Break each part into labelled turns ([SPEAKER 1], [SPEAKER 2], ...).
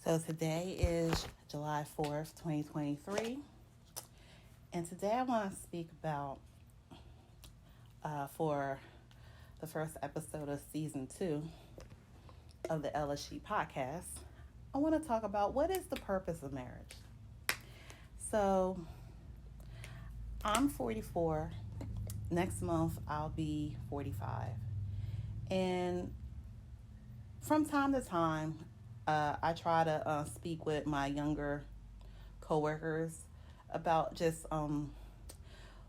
[SPEAKER 1] So today is July 4th, 2023. And today I want to speak about, for the first episode of season 2 of the LSG podcast, I want to talk about what is the purpose of marriage. So I'm 44. Next month I'll be 45. And from time to time, I try to speak with my younger coworkers about just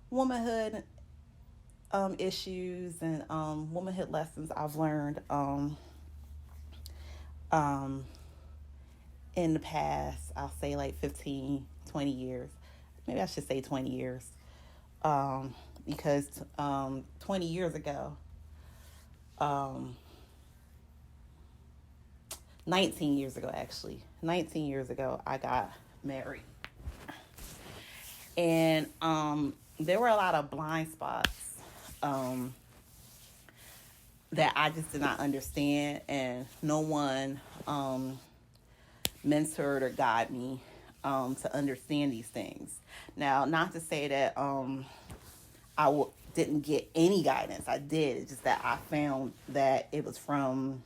[SPEAKER 1] womanhood issues and womanhood lessons I've learned in the past. I'll say like 15, 20 years. Maybe I should say 20 years. Because 20 years ago, 19 years ago, actually. 19 years ago, I got married. And there were a lot of blind spots that I just did not understand. And no one mentored or guided me to understand these things. Now, not to say that didn't get any guidance. I did. It's just that I found that it was from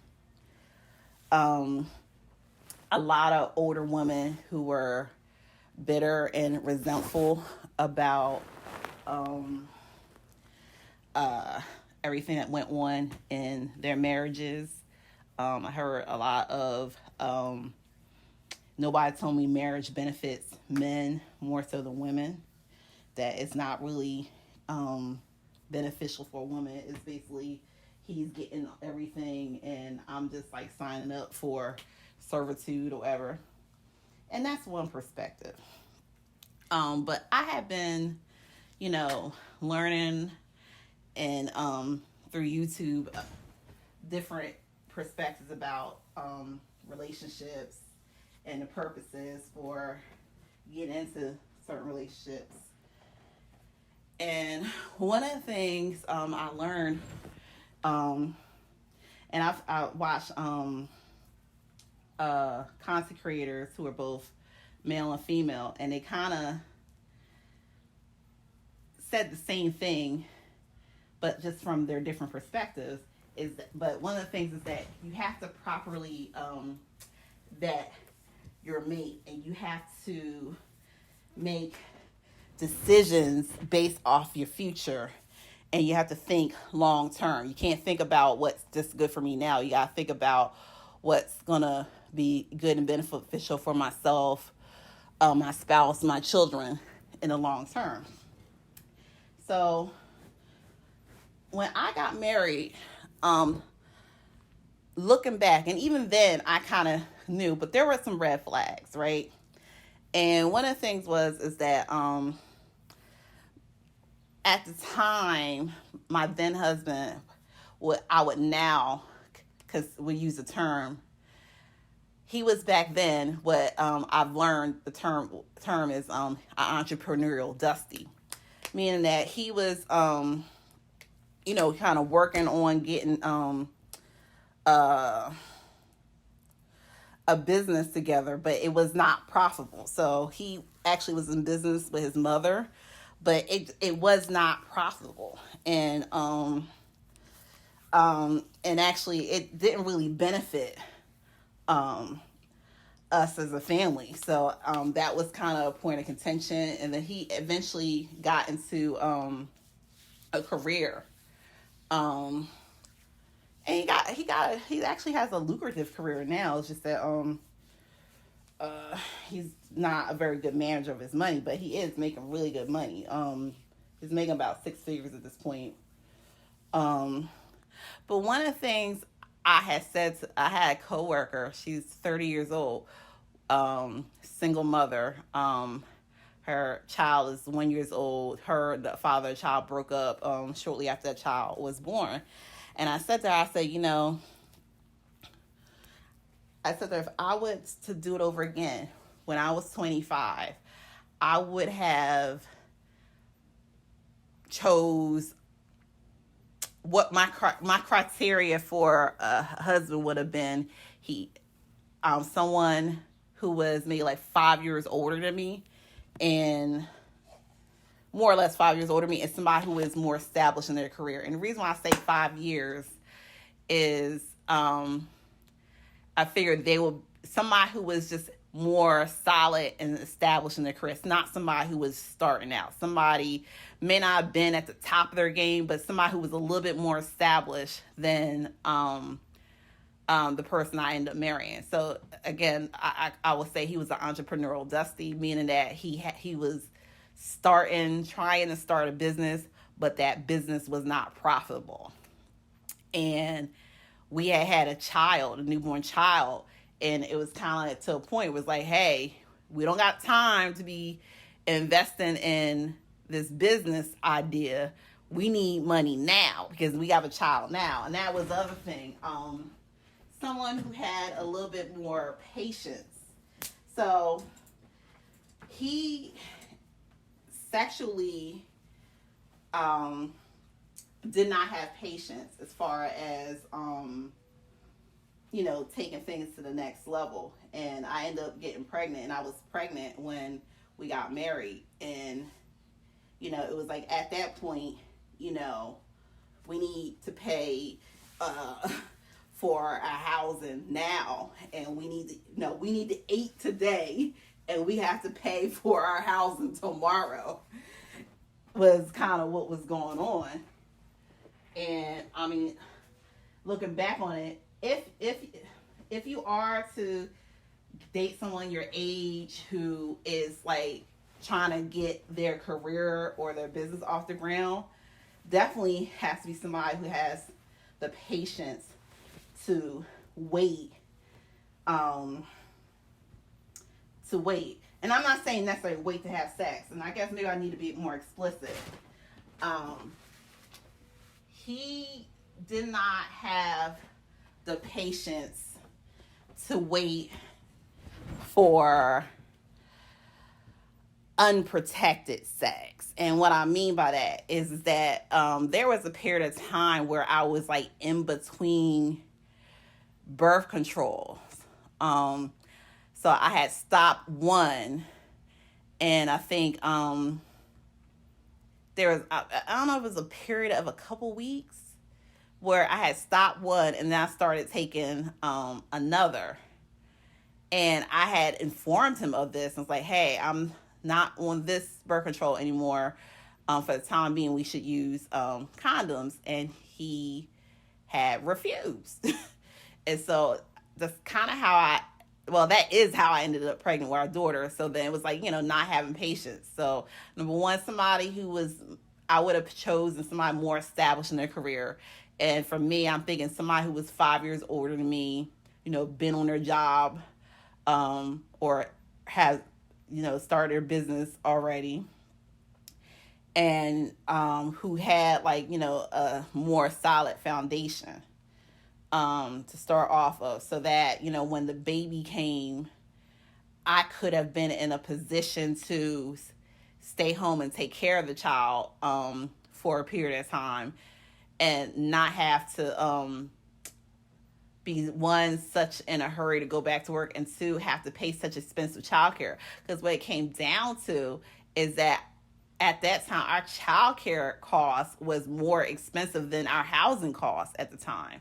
[SPEAKER 1] a lot of older women who were bitter and resentful about everything that went on in their marriages. I heard a lot of nobody told me marriage benefits men more so than women. That it's not really beneficial for a woman. It's basically he's getting everything and I'm just like signing up for servitude or whatever. And that's one perspective. But I have been, learning and through YouTube different perspectives about relationships and the purposes for getting into certain relationships. And one of the things I learned, and I watched content creators who are both male and female, and they kind of said the same thing, but just from their different perspectives. But one of the things is that you have to properly vet your mate, and you have to make decisions based off your future, and you have to think long term. You can't think about what's just good for me now. You got to think about what's gonna be good and beneficial for myself, my spouse, my children in the long term. So when I got married, looking back, and even then I kind of knew, but there were some red flags, right? And one of the things is that at the time, my then husband, I would now, because we use the term, he was back then what I've learned the term is an entrepreneurial dusty, meaning that he was kind of working on getting a business together, but it was not profitable. So he actually was in business with his mother, but it was not profitable, and actually it didn't really benefit us as a family. So that was kind of a point of contention, and then he eventually got into a career, and he actually has a lucrative career now. It's just that he's not a very good manager of his money, but he is making really good money. He's making about 6 figures at this point. But one of the things I had a coworker, she's 30 years old, single mother. Her child is 1 year old. The father and child broke up shortly after that child was born. And I said to her, if I was to do it over again, when I was 25, I would have chose what my criteria for a husband would have been. Someone who was maybe like 5 years older than me, and more or less 5 years older than me, and somebody who is more established in their career. And the reason why I say 5 years is I figured they will, somebody who was just more solid and established in their career. It's not somebody who was starting out. Somebody may not have been at the top of their game, but somebody who was a little bit more established than the person I ended up marrying. So again, I will say he was an entrepreneurial Dusty, meaning that he was trying to start a business, but that business was not profitable. And we had a child, a newborn child, and it was kind of to a point, it was like, hey, we don't got time to be investing in this business idea. We need money now because we have a child now. And that was the other thing. Someone who had a little bit more patience. So he sexually did not have patience as far as taking things to the next level. And I ended up getting pregnant, and I was pregnant when we got married. And it was like at that point, we need to pay for our housing now, and we need to eat today, and we have to pay for our housing tomorrow, was kind of what was going on. And I mean, looking back on it, if you are to date someone your age who is like trying to get their career or their business off the ground, definitely has to be somebody who has the patience to wait. And I'm not saying necessarily wait to have sex. And I guess maybe I need to be more explicit. He did not have the patience to wait for unprotected sex. And what I mean by that is that there was a period of time where I was like in between birth controls. So I had stopped one, and I think there was, I don't know if it was a period of a couple weeks where I had stopped one, and then I started taking another. And I had informed him of this. I was like, hey, I'm not on this birth control anymore. For the time being, we should use condoms. And he had refused. And so that's kind of that is how I ended up pregnant with our daughter. So then it was like, not having patience. So number one, somebody I would have chosen somebody more established in their career. And for me, I'm thinking somebody who was 5 years older than me, been on their job, or has, started their business already, and who had like, a more solid foundation to start off of, so that, when the baby came, I could have been in a position to stay home and take care of the child for a period of time, and not have to be, one, such in a hurry to go back to work, and two, have to pay such expensive childcare. Because what it came down to is that at that time, our childcare cost was more expensive than our housing costs at the time.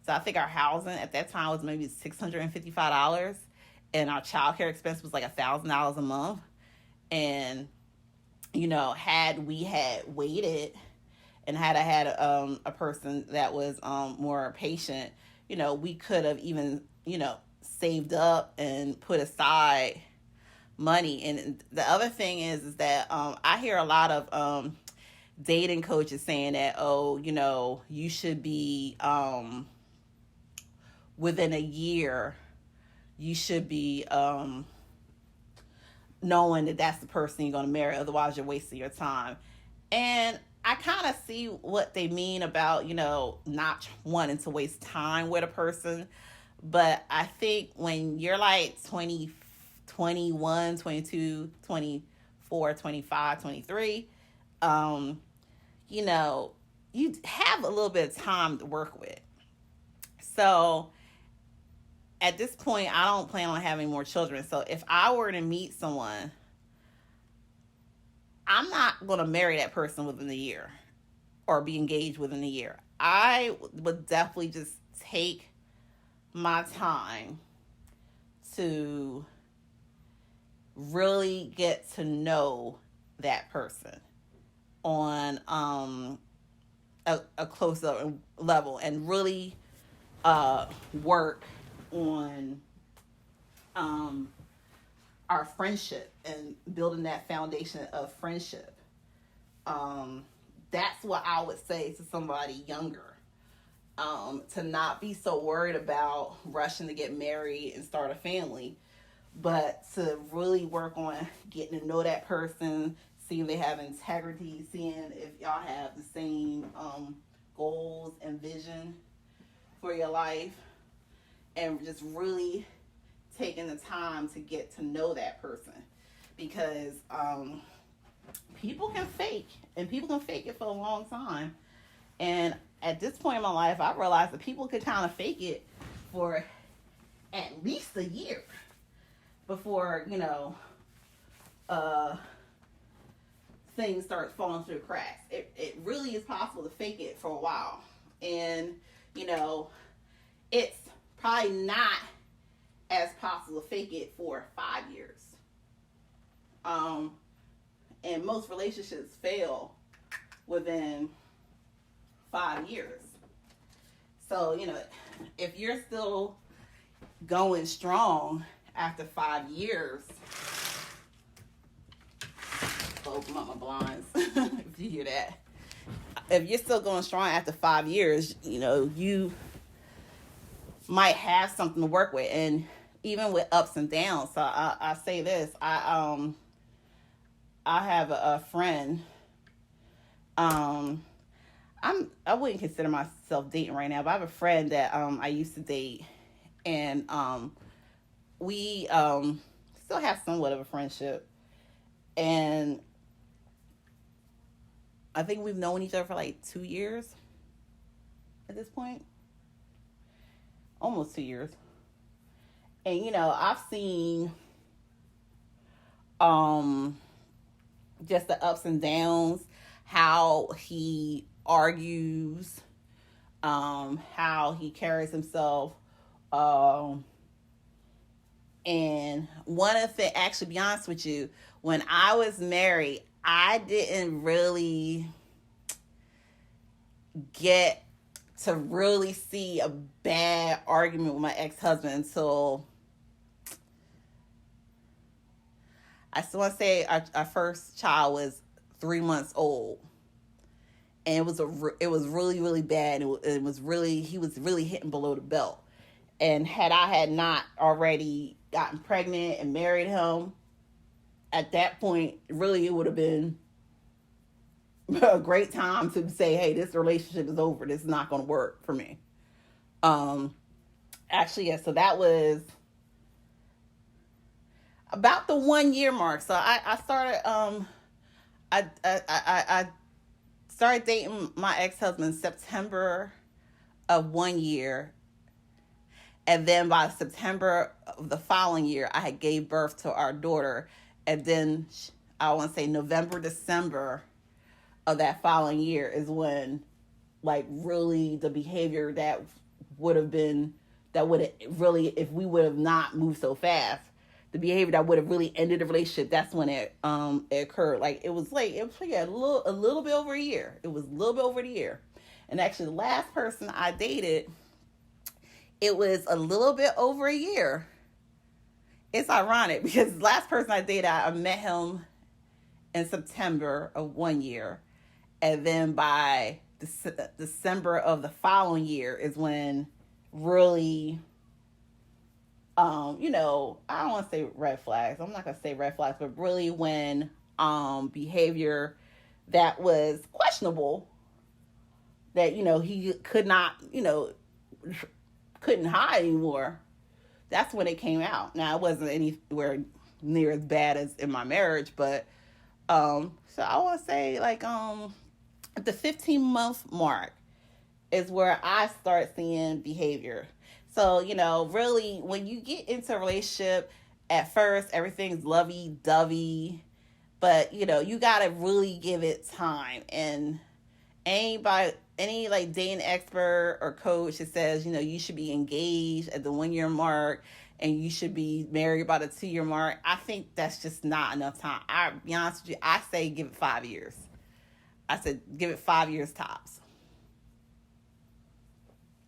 [SPEAKER 1] So I think our housing at that time was maybe $655, and our childcare expense was like $1,000 a month. And had we had waited, and had I had a person that was more patient, we could have even saved up and put aside money. And the other thing is that I hear a lot of dating coaches saying that, you should be within a year, you should be knowing that that's the person you're going to marry, otherwise you're wasting your time. And I kind of see what they mean about, not wanting to waste time with a person. But I think when you're like 20, 21, 22, 24, 25, 23, you have a little bit of time to work with. So at this point, I don't plan on having more children. So if I were to meet someone, I'm not going to marry that person within a year or be engaged within a year. I would definitely just take my time to really get to know that person on a closer level and really work on um, our friendship and building that foundation of friendship. Um, that's what I would say to somebody younger. To not be so worried about rushing to get married and start a family, but to really work on getting to know that person, seeing if they have integrity, seeing if y'all have the same goals and vision for your life, and just really taking the time to get to know that person, because people can fake, and people can fake it for a long time. And at this point in my life, I realized that people could kind of fake it for at least a year before, things start falling through the cracks. It really is possible to fake it for a while. And, it's probably not as possible to fake it for 5 years. And most relationships fail within 5 years. So, if you're still going strong after 5 years, open up my blinds if you hear that. If you're still going strong after 5 years, you might have something to work with. And even with ups and downs. So I say this, I have a friend. I wouldn't consider myself dating right now, but I have a friend that I used to date, and we still have somewhat of a friendship, and I think we've known each other for like 2 years at this point, almost 2 years. And I've seen just the ups and downs, how he argues, how he carries himself. And one of the, actually, be honest with you, when I was married, I didn't really get to really see a bad argument with my ex-husband until, I still want to say, our first child was 3 months old. And it was really, really bad. It was really, he was really hitting below the belt. And had I had not already gotten pregnant and married him, at that point, really, it would have been a great time to say, hey, this relationship is over. This is not going to work for me. Actually, yeah, so that was about the 1 year mark. So I started, I started dating my ex-husband in September of 1 year. And then by September of the following year, I had gave birth to our daughter. And then I want to say November, December of that following year is when, like, really the behavior that would have really, if we would have not moved so fast, the behavior that would have really ended the relationship, that's when it occurred. Like, it was like a little bit over a year. It was a little bit over the year. And actually, the last person I dated, it was a little bit over a year. It's ironic because the last person I dated, I met him in September of 1 year. And then by December of the following year is when really, I don't want to say red flags. I'm not going to say red flags, but really when behavior that was questionable, that, he could not, couldn't hide anymore, that's when it came out. Now, it wasn't anywhere near as bad as in my marriage, but so I want to say, like, at the 15-month mark is where I start seeing behavior. So, really, when you get into a relationship, at first everything's lovey dovey, but you gotta really give it time. And any like dating expert or coach that says you should be engaged at the 1 year mark and you should be married by the 2 year mark, I think that's just not enough time. I be honest with you, I say give it 5 years. I said give it 5 years tops,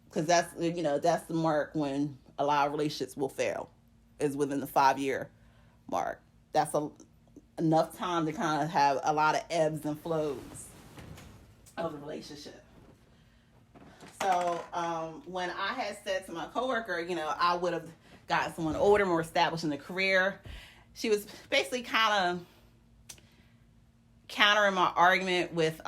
[SPEAKER 1] because that's the mark when a lot of relationships will fail, is within the 5 year mark. That's enough time to kind of have a lot of ebbs and flows of the relationship. So when I had said to my coworker, I would have gotten someone older, more established in the career, she was basically kind of countering my argument with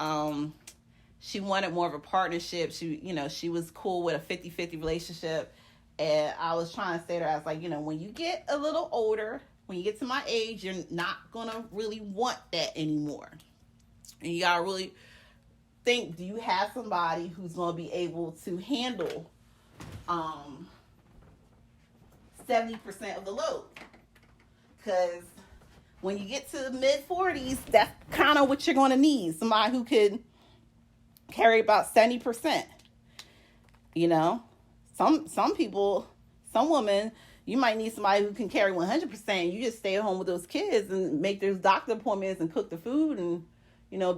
[SPEAKER 1] she wanted more of a partnership. She was cool with a 50-50 relationship. And I was trying to say to her, I was like, when you get a little older, when you get to my age, you're not going to really want that anymore. And you got to really think, do you have somebody who's going to be able to handle 70% of the load? Because when you get to the mid-40s, that's kind of what you're going to need. Somebody who could carry about 70%. Some people, some women, you might need somebody who can carry 100%. You just stay at home with those kids and make those doctor appointments and cook the food and,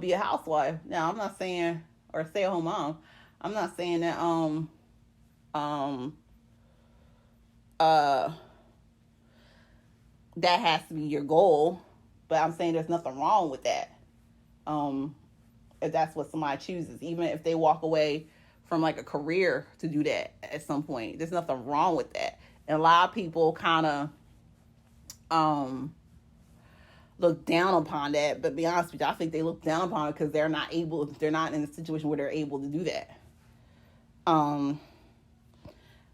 [SPEAKER 1] be a housewife. Now, I'm not saying, or stay at home mom. I'm not saying that, that has to be your goal, but I'm saying there's nothing wrong with that. If that's what somebody chooses, even if they walk away from like a career to do that at some point, there's nothing wrong with that. And a lot of people kind of look down upon that, but to be honest with you, I think they look down upon it because they're not in a situation where they're able to do that.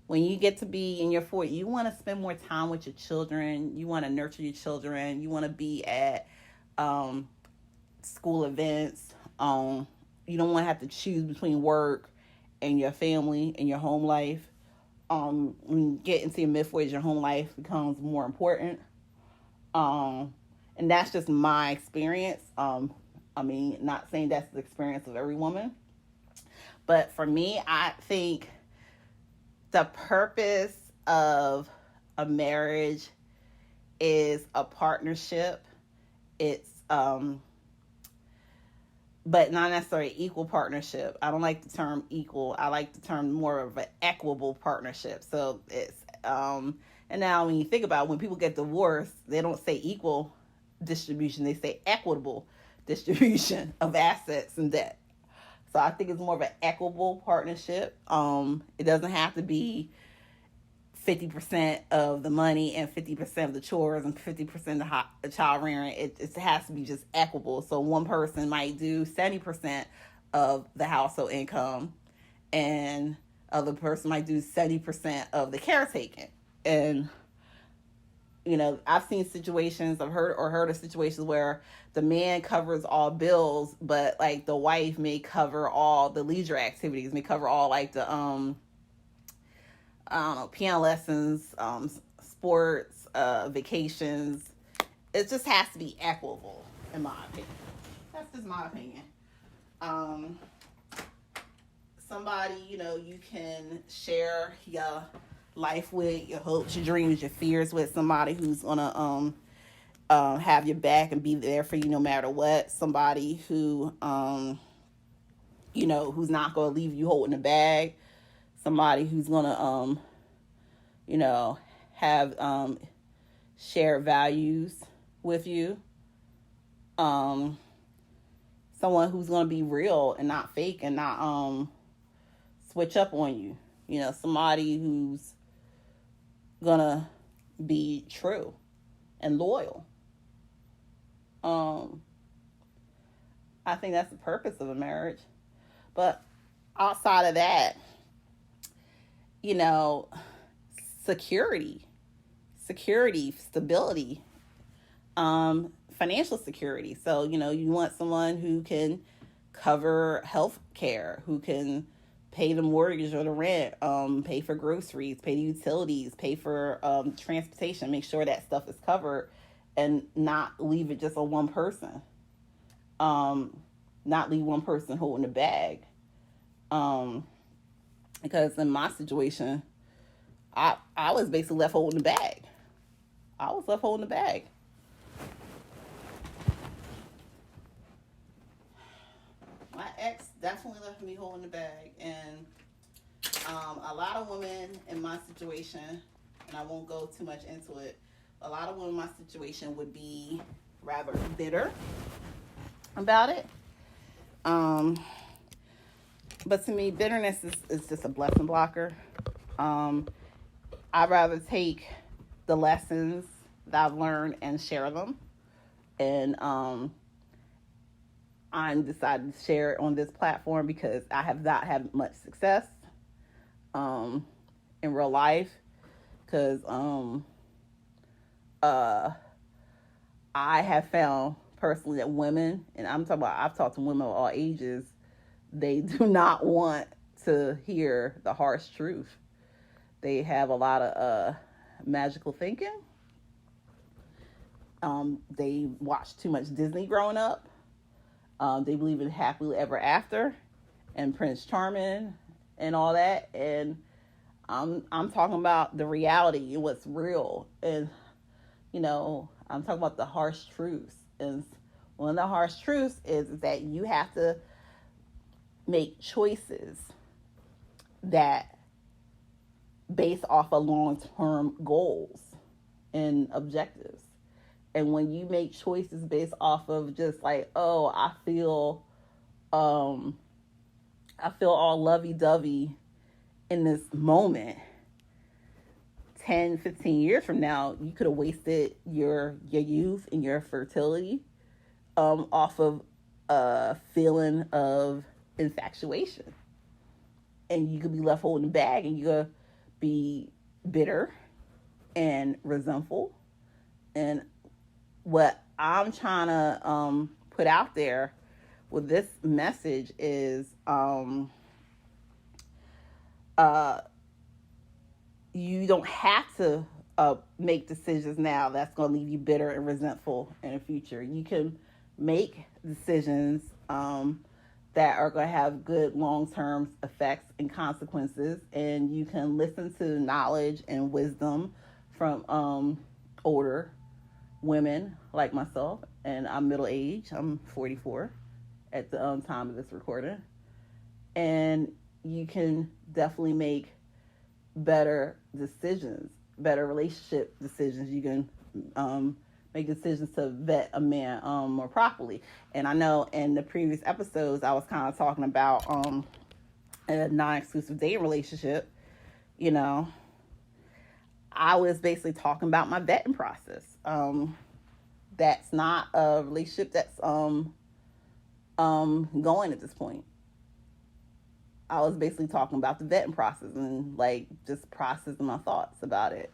[SPEAKER 1] When you get to be in your 40s, you want to spend more time with your children. You want to nurture your children. You want to be at school events. You don't want to have to choose between work and your family and your home life. When you get into your mid-40s, your home life becomes more important. And that's just my experience. Not saying that's the experience of every woman. But for me, I think the purpose of a marriage is a partnership. It's but not necessarily equal partnership. I don't like the term equal. I like the term more of an equitable partnership. So it's and now when you think about it, when people get divorced, they don't say equal distribution. They say equitable distribution of assets and debt. So I think it's more of an equitable partnership. It doesn't have to be 50% of the money and 50% of the chores and 50% of the child rearing. It has to be just equitable. So one person might do 70% of the household income, and other person might do 70% of the caretaking. And I've seen situations, I've heard of situations where the man covers all bills, but like the wife may cover all the leisure activities, may cover all like the piano lessons, sports, vacations. It just has to be equitable, in my opinion. That's just my opinion. Somebody, you can share your life with, your hopes, your dreams, your fears with, somebody who's gonna have your back and be there for you no matter what. Somebody who who's not gonna leave you holding a bag. Somebody who's gonna have shared values with you. Someone who's gonna be real and not fake and not switch up on you. Somebody who's gonna be true and loyal. I think that's the purpose of a marriage. But outside of that, security, stability, financial security. So, you want someone who can cover health care, who can pay the mortgage or the rent, pay for groceries, pay the utilities, pay for transportation, make sure that stuff is covered, and not leave it just on one person. Not leave one person holding the bag. Because in my situation, I was basically left holding the bag. I was left holding the bag. My ex definitely left me holding the bag, and a lot of women in my situation, and I won't go too much into it, a lot of women in my situation would be rather bitter about it. But to me, bitterness is just a blessing blocker. I'd rather take the lessons that I've learned and share them. And I decided to share it on this platform because I have not had much success in real life. Because I have found personally that women, and I've talked to women of all ages, they do not want to hear the harsh truth. They have a lot of magical thinking. They watched too much Disney growing up. They believe in happily ever after and Prince Charming and all that. And I'm talking about the reality and what's real. And, I'm talking about the harsh truths. And one of the harsh truths is that you have to make choices that based off of long-term goals and objectives. And when you make choices based off of just like, oh, I feel all lovey-dovey in this moment, 10, 15 years from now, you could have wasted your youth and your fertility off of a feeling of infatuation. And you could be left holding the bag, and you could be bitter and resentful. And what I'm trying to put out there with this message is you don't have to make decisions now that's going to leave you bitter and resentful in the future. You can make decisions that are going to have good long-term effects and consequences, and you can listen to knowledge and wisdom from older women like myself, and I'm middle-aged. I'm 44 at the time of this recording, and you can definitely make better decisions, better relationship decisions. You can make decisions to vet a man more properly. And I know in the previous episodes I was kind of talking about a non-exclusive dating relationship. I was basically talking about my vetting process. That's not a relationship that's going at this point. I was basically talking about the vetting process and like just processing my thoughts about it.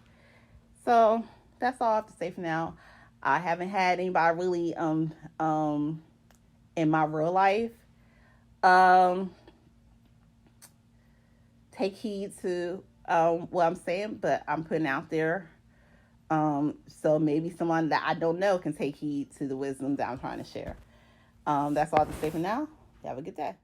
[SPEAKER 1] So that's all I have to say for now. I haven't had anybody really in my real life take heed to what I'm saying, but I'm putting out there. So maybe someone that I don't know can take heed to the wisdom that I'm trying to share. That's all I have to say for now. Have a good day.